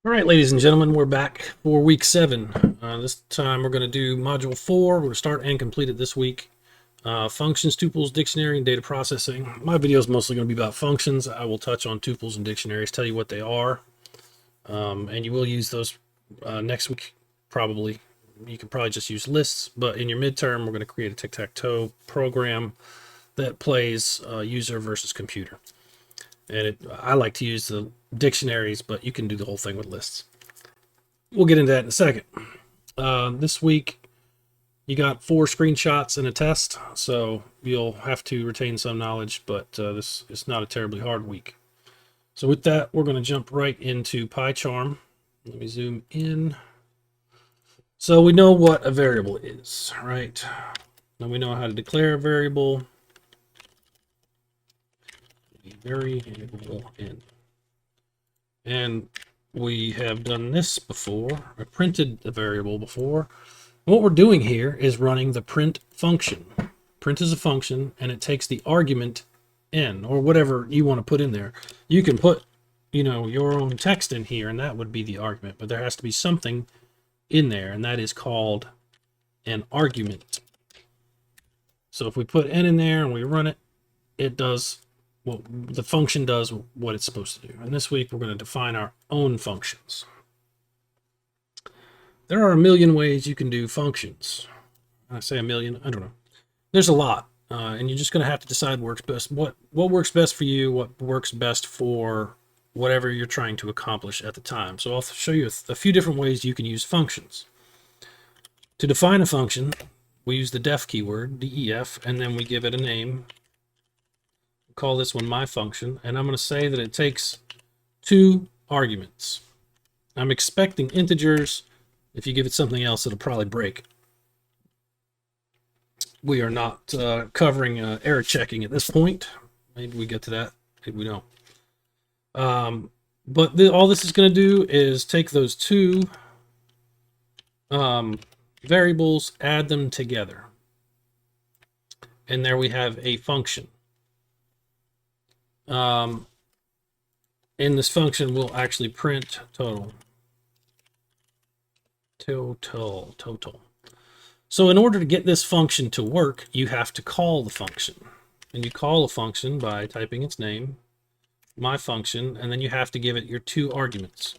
All right, ladies and gentlemen, we're back for week 7. This time we're going to do module 4. We're going to start and complete it this week. Functions, tuples, dictionary, and data processing. My video is mostly going to be about functions. I will touch on tuples and dictionaries, tell you what they are, and you will use those next week probably. You can probably just use lists, but in your midterm, we're going to create a tic-tac-toe program that plays user versus computer. And I like to use the dictionaries, but you can do the whole thing with lists. We'll get into that in a second. This week, you got 4 screenshots and a test, so you'll have to retain some knowledge, but this is not a terribly hard week. So with that, we're going to jump right into PyCharm. Let me zoom in. So we know what a variable is, right? Now we know how to declare a variable. Variable in. And we have done this before. I printed the variable before. And what we're doing here is running the print function. Print is a function, and it takes the argument n, or whatever you want to put in there. You can put, your own text in here, and that would be the argument. But there has to be something in there, and that is called an argument. So if we put n in there and we run it, it does well, the function does what it's supposed to do. And this week we're going to define our own functions. There are a million ways you can do functions. I say a million, I don't know. There's a lot, and you're just going to have to decide works best. What works best for you? What works best for whatever you're trying to accomplish at the time. So I'll show you a few different ways you can use functions. To define a function, we use the def keyword, def, and then we give it a name. Call this one my function, and I'm going to say that it takes 2 arguments. I'm expecting integers. If you give it something else, it'll probably break. We are not covering error checking at this point. Maybe we get to that. Maybe we don't. But all this is going to do is take those 2 variables, add them together. And there we have a function. In this function, we'll actually print total. So in order to get this function to work, you have to call the function. And you call a function by typing its name, my function, and then you have to give it your 2 arguments.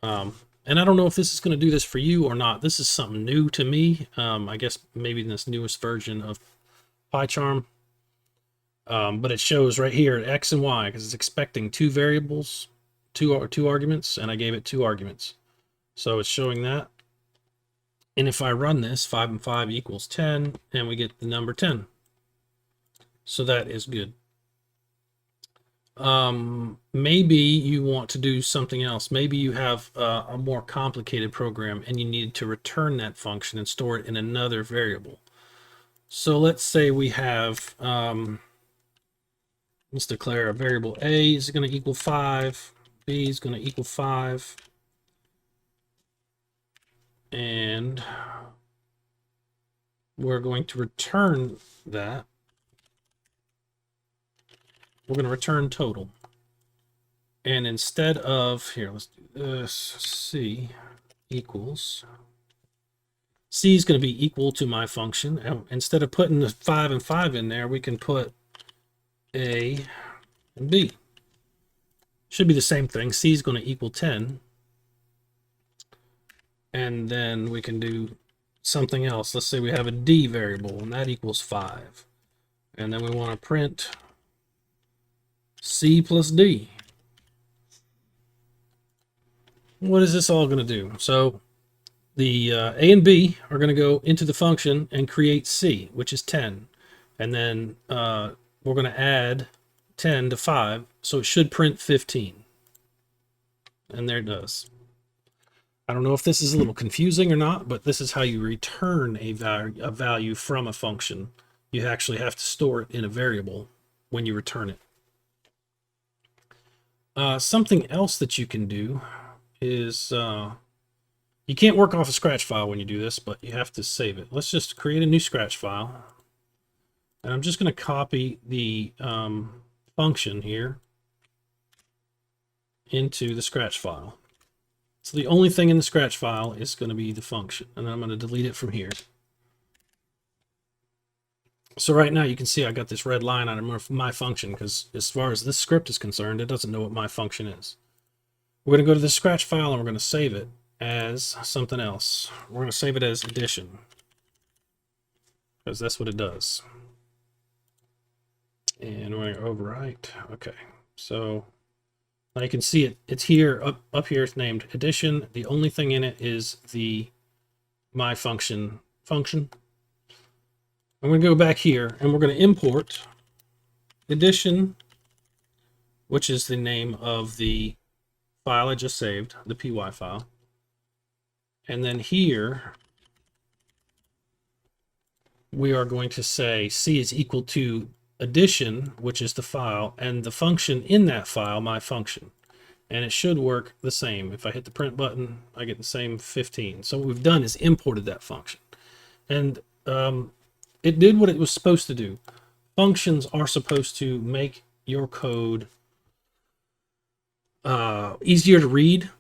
And I don't know if this is going to do this for you or not. This is something new to me. I guess maybe in this newest version of PyCharm. But it shows right here x and y because it's expecting 2 variables, two arguments, and I gave it 2 arguments. So it's showing that. And if I run this, 5 and 5 equals 10, and we get the number 10. So that is good. Maybe you want to do something else. Maybe you have a more complicated program and you need to return that function and store it in another variable. So let's say we have, let's declare a variable a is going to equal 5, b is going to equal 5, and we're going to return that. We're going to return total. And instead of, here, let's do this, c equals, c is going to be equal to my function. And instead of putting the 5 and 5 in there, we can put a and b. Should be the same thing. C is going to equal 10. And then we can do something else. Let's say we have a d variable, and that equals 5. And then we want to print c plus d. What is this all going to do? So the a and b are going to go into the function and create c, which is 10. And then we're going to add 10 to 5, so it should print 15. And there it does. I don't know if this is a little confusing or not, but this is how you return a value from a function. You actually have to store it in a variable when you return it. Something else that you can do is, you can't work off a scratch file when you do this, but you have to save it. Let's just create a new scratch file. And I'm just going to copy the function here. into the Scratch file. So the only thing in the Scratch file is going to be the function, and I'm going to delete it from here. So right now you can see I got this red line on my function because as far as this script is concerned, it doesn't know what my function is. We're going to go to the Scratch file and we're going to save it as something else. We're going to save it as addition because that's what it does. And we're going to overwrite. Okay, so now you can see it. It's here, up here. It's named addition. The only thing in it is the my function. I'm going to go back here and we're going to import addition, which is the name of the file I just saved, the py file. And then here we are going to say C is equal to addition, which is the file, and the function in that file, my function. And it should work the same. If I hit the print button, I get the same 15. So what we've done is imported that function. And it did what it was supposed to do. Functions are supposed to make your code easier to read.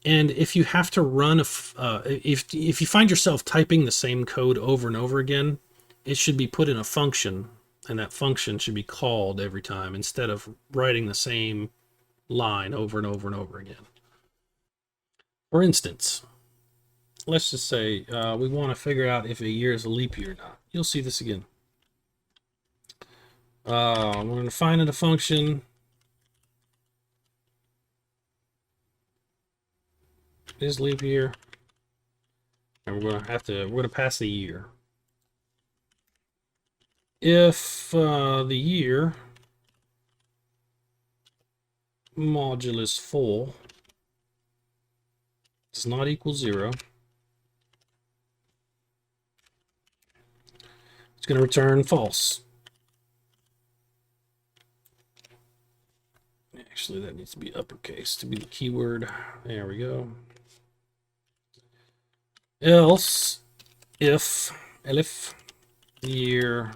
And if you have to run, if you find yourself typing the same code over and over again, it should be put in a function, and that function should be called every time instead of writing the same line over and over and over again. For instance, let's just say we want to figure out if a year is a leap year or not. You'll see this again. We're going to find a function. Is leap year, and we're going to pass the year. If the year modulus 4 does not equal 0, it's going to return false. Actually, that needs to be uppercase to be the keyword. There we go. Else, if the year,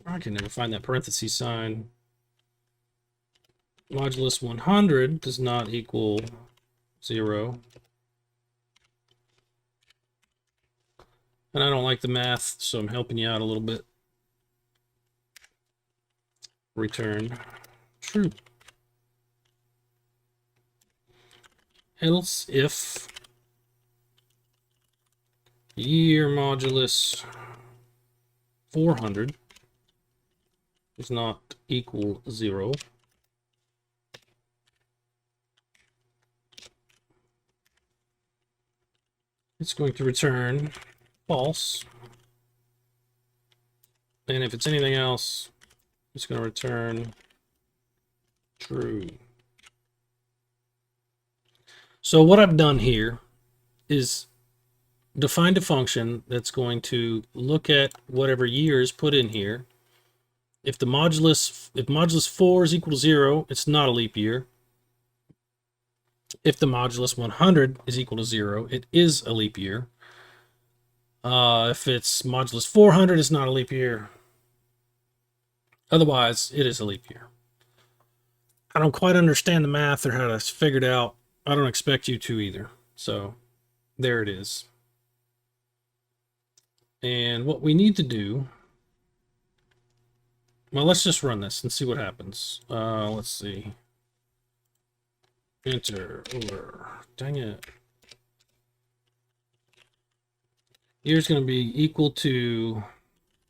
I can never find that parenthesis sign, modulus 100 does not equal 0. And I don't like the math, so I'm helping you out a little bit. Return true. Else if year modulus 400 does not equal 0, it's going to return false. And if it's anything else, it's going to return true. So what I've done here is defined a function that's going to look at whatever year is put in here. If modulus 4 is equal to 0, it's not a leap year. If the modulus 100 is equal to 0, it is a leap year. If it's modulus 400, it's not a leap year. Otherwise, it is a leap year. I don't quite understand the math or how to figure it out. I don't expect you to either. So there it is. And what we need to do, well, let's just run this and see what happens. Let's see. Enter, or, dang it. Year's going to be equal to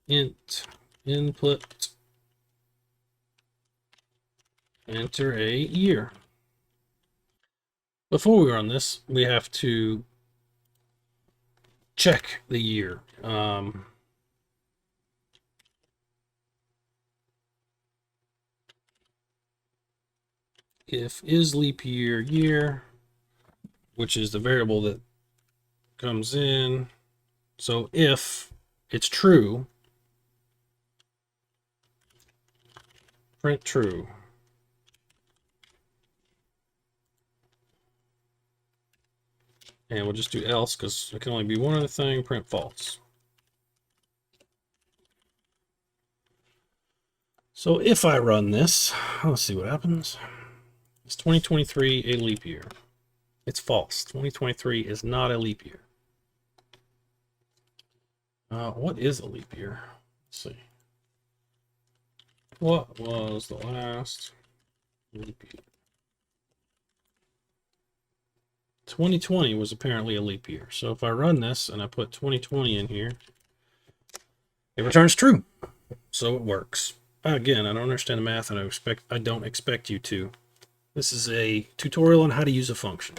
int input, enter a year. Before we run this, we have to check the year. If is leap year year, which is the variable that comes in. So if it's true, print true. And we'll just do else because it can only be one other thing, print false. So if I run this, let's see what happens. Is 2023 a leap year? It's false. 2023 is not a leap year. What is a leap year? Let's see. What was the last leap year? 2020 was apparently a leap year. So if I run this and I put 2020 in here, it returns true. So it works. Again, I don't understand the math, and I don't expect you to. This is a tutorial on how to use a function.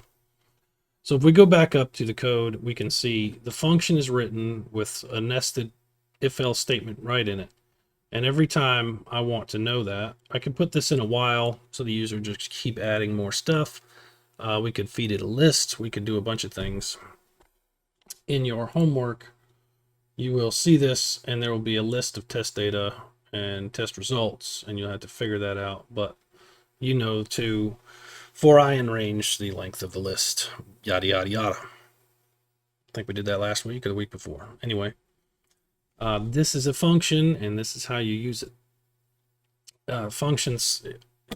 So if we go back up to the code, we can see the function is written with a nested if-else statement right in it. And every time I want to know that, I can put this in a while so the user just keep adding more stuff. We could feed it a list. We could do a bunch of things. In your homework, you will see this, and there will be a list of test data and test results, and you'll have to figure that out. But you know to, for I in range, the length of the list, yada, yada, yada. I think we did that last week or the week before. Anyway, this is a function, and this is how you use it. Functions,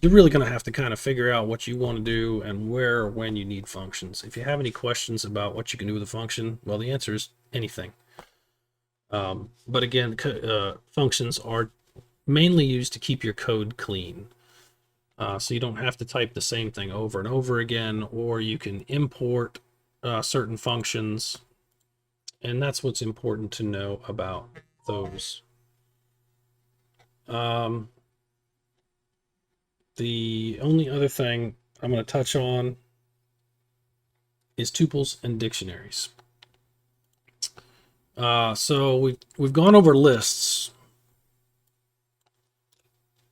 you're really going to have to kind of figure out what you want to do and where or when you need functions. If you have any questions about what you can do with a function, well, the answer is anything. But again, functions are mainly used to keep your code clean. So you don't have to type the same thing over and over again, or you can import certain functions. And that's what's important to know about those. The only other thing I'm going to touch on is tuples and dictionaries. So we've gone over lists,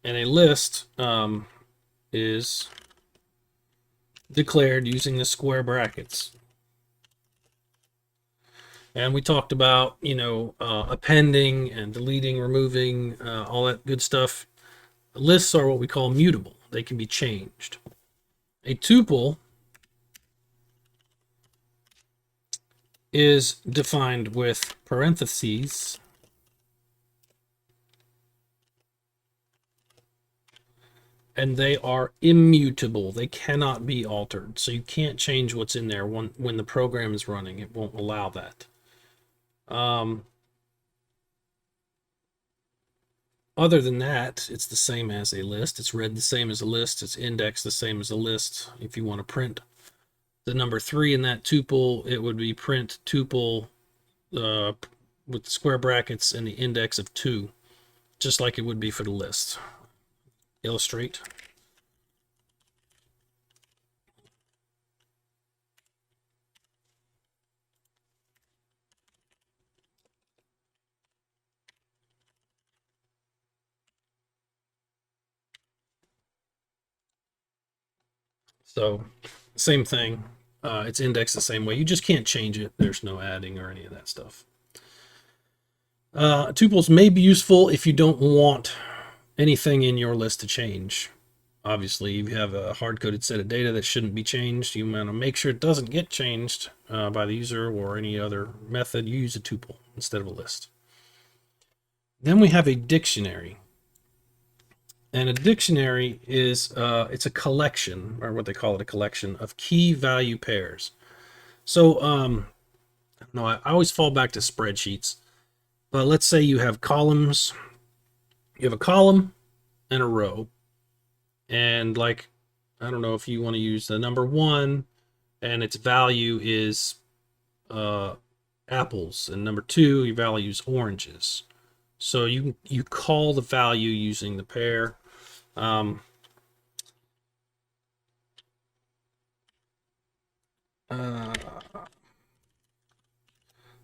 and a list is declared using the square brackets. And we talked about, appending and deleting, removing, all that good stuff. Lists are what we call mutable. They can be changed. A tuple is defined with parentheses and they are immutable. They cannot be altered. So you can't change what's in there when the program is running. It won't allow that. Other than that, it's the same as a list. It's read the same as a list. It's indexed the same as a list. If you want to print the number 3 in that tuple, it would be print tuple with the square brackets and the index of 2, just like it would be for the list. Illustrate. So same thing. It's indexed the same way. You just can't change it. There's no adding or any of that stuff. Tuples may be useful if you don't want anything in your list to change. Obviously, if you have a hard-coded set of data that shouldn't be changed, you want to make sure it doesn't get changed by the user or any other method. You use a tuple instead of a list. Then we have a dictionary. And a dictionary is it's a collection, or what they call it, a collection of key value pairs. So I always fall back to spreadsheets. But let's say you have columns. You have a column and a row. And I don't know if you want to use the number 1 and its value is apples, and number 2, your value is oranges. So you call the value using the pair.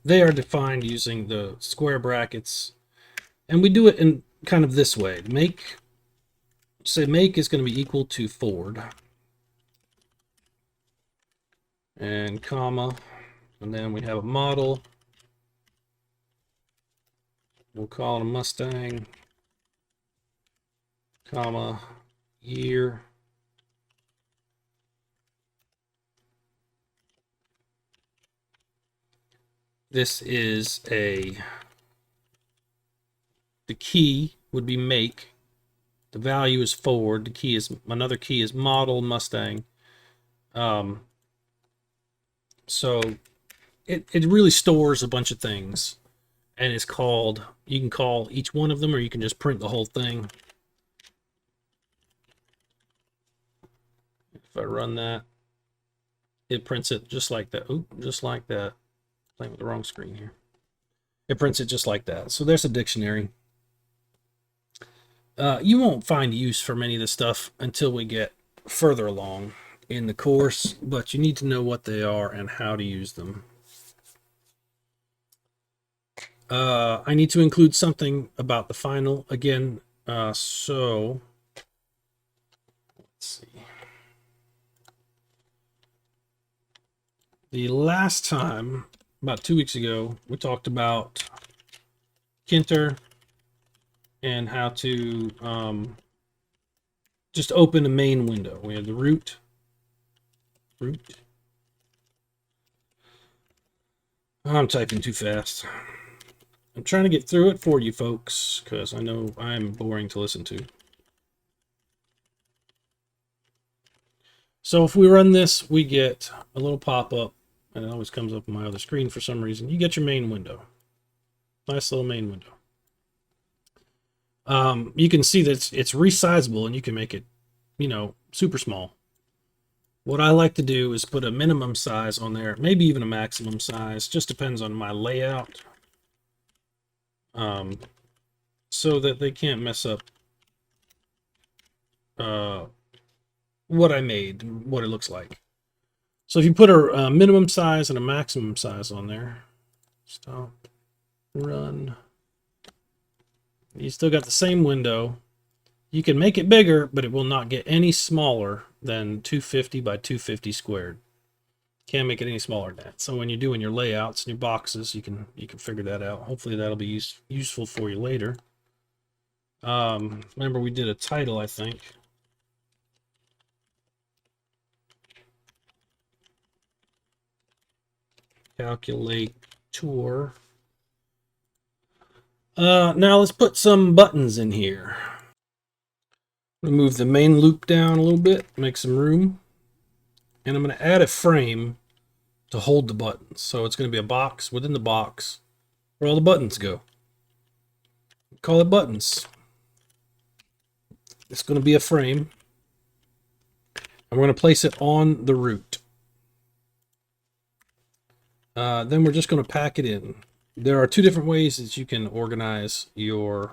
They are defined using the square brackets, and we do it in kind of this way. Make is going to be equal to Ford, and comma, and then we have a model. We'll call it a Mustang, comma, year. This is the key would be make. The value is Ford. The key is, another key is model Mustang. So it really stores a bunch of things, and it's called, you can call each one of them, or you can just print the whole thing. If I run that, it prints it just like that. Oop, just like that. Playing with the wrong screen here. It prints it just like that. So there's a dictionary. You won't find use for many of this stuff until we get further along in the course, but you need to know what they are and how to use them. I need to include something about the final again. So let's see. The last time, about 2 weeks ago, we talked about Kinter and how to just open the main window. We had the root. I'm typing too fast. I'm trying to get through it for you folks, because I know I'm boring to listen to. So if we run this, we get a little pop-up, and it always comes up on my other screen for some reason. You get your main window. Nice little main window. You can see that it's resizable, and you can make it, you know, super small. What I like to do is put a minimum size on there, maybe even a maximum size, just depends on my layout, so that they can't mess up what I made, what it looks like. So if you put a minimum size and a maximum size on there, stop, run, you still got the same window. You can make it bigger, but it will not get any smaller than 250 by 250 squared. Can't make it any smaller than that. So when you're doing your layouts and your boxes, you can figure that out. Hopefully that'll be useful for you later. Remember we did a title, I think. Calculate tour. Now let's put some buttons in here. I'm gonna move the main loop down a little bit, make some room, and I'm gonna add a frame to hold the buttons. So it's gonna be a box within the box where all the buttons go. Call it buttons. It's gonna be a frame, and we're gonna place it on the root. Then we're just gonna pack it in. There are two different ways that you can organize your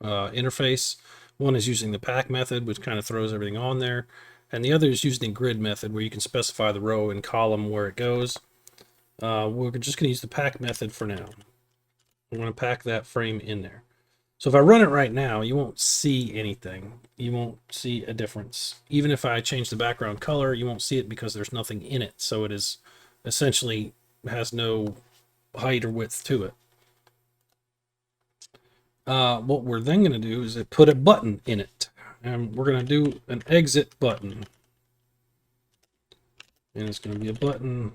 interface. One is using the pack method, which kind of throws everything on there. And the other is using the grid method, where you can specify the row and column where it goes. We're just going to use the pack method for now. I'm going to pack that frame in there. So if I run it right now, you won't see anything. You won't see a difference. Even if I change the background color, you won't see it because there's nothing in it. So it is essentially has no height or width to it. What we're then going to do is put a button in it, and we're going to do an exit button, and it's going to be a button.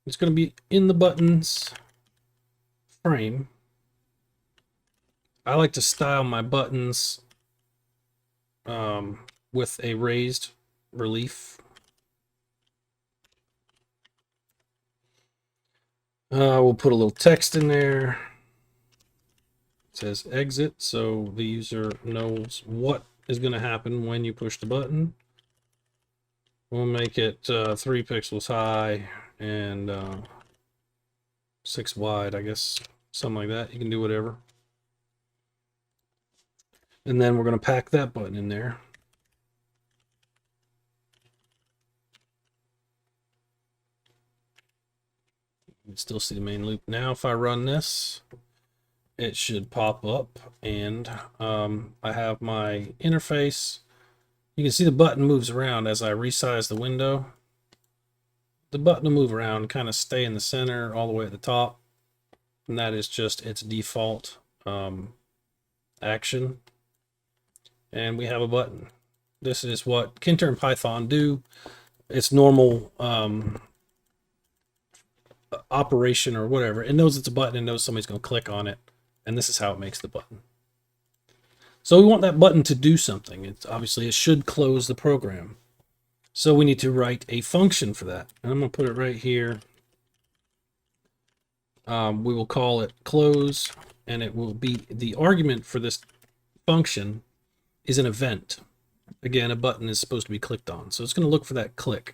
It's going to be in the buttons frame. I like to style my buttons with a raised relief. We'll put a little text in there. Says exit, so the user knows what is going to happen when you push the button. We'll make it 3 pixels high and 6 wide, I guess, something like that. You can do whatever. And then we're going to pack that button in there. You can still see the main loop. Now if I run this, it should pop up, and I have my interface. You can see the button moves around as I resize the window. The button will move around and kind of stay in the center all the way at the top, and that is just its default action. And we have a button. This is what Kinter and Python do. It's normal operation or whatever. It knows it's a button, it knows somebody's going to click on it. And this is how it makes the button. So we want that button to do something. It's obviously it should close the program. So we need to write a function for that. And I'm going to put it right here. We will call it close, and it will be the argument for this function is an event. Again, a button is supposed to be clicked on. So it's going to look for that click.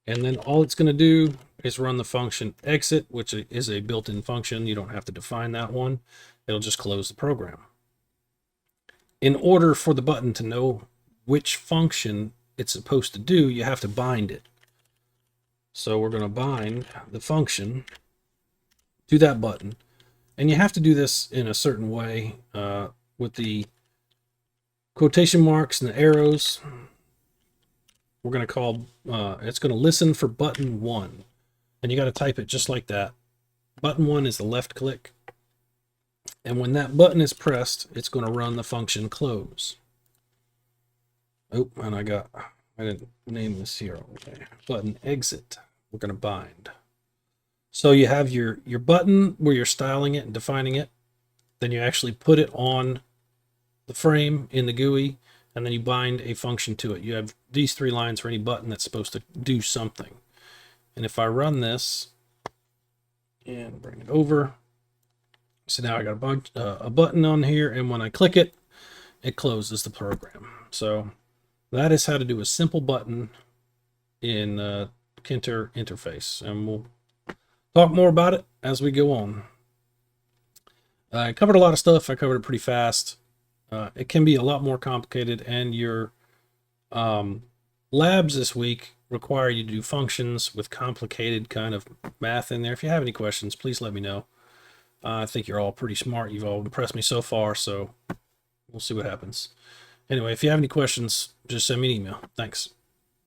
And then all it's going to do is run the function exit, which is a built-in function. You don't have to define that one. It'll just close the program. In order for the button to know which function it's supposed to do, you have to bind it. So we're going to bind the function to that button. And you have to do this in a certain way with the quotation marks and the arrows. We're going to call, it's going to listen for button 1. And you got to type it just like that. Button 1 is the left click. And when that button is pressed, it's going to run the function close. Oh, and I didn't name this here. Okay. Button exit. We're going to bind. So you have your button where you're styling it and defining it. Then you actually put it on the frame in the GUI, and then you bind a function to it. You have these 3 lines for any button that's supposed to do something. And if I run this and bring it over, so now I got a button on here, and when I click it, it closes the program. So that is how to do a simple button in Kinter interface, and we'll talk more about it as we go on. I covered a lot of stuff. I covered it pretty fast. It can be a lot more complicated, and your labs this week require you to do functions with complicated kind of math in there. If you have any questions, please let me know. I think you're all pretty smart. You've all impressed me so far, so we'll see what happens. Anyway, if you have any questions, just send me an email. Thanks.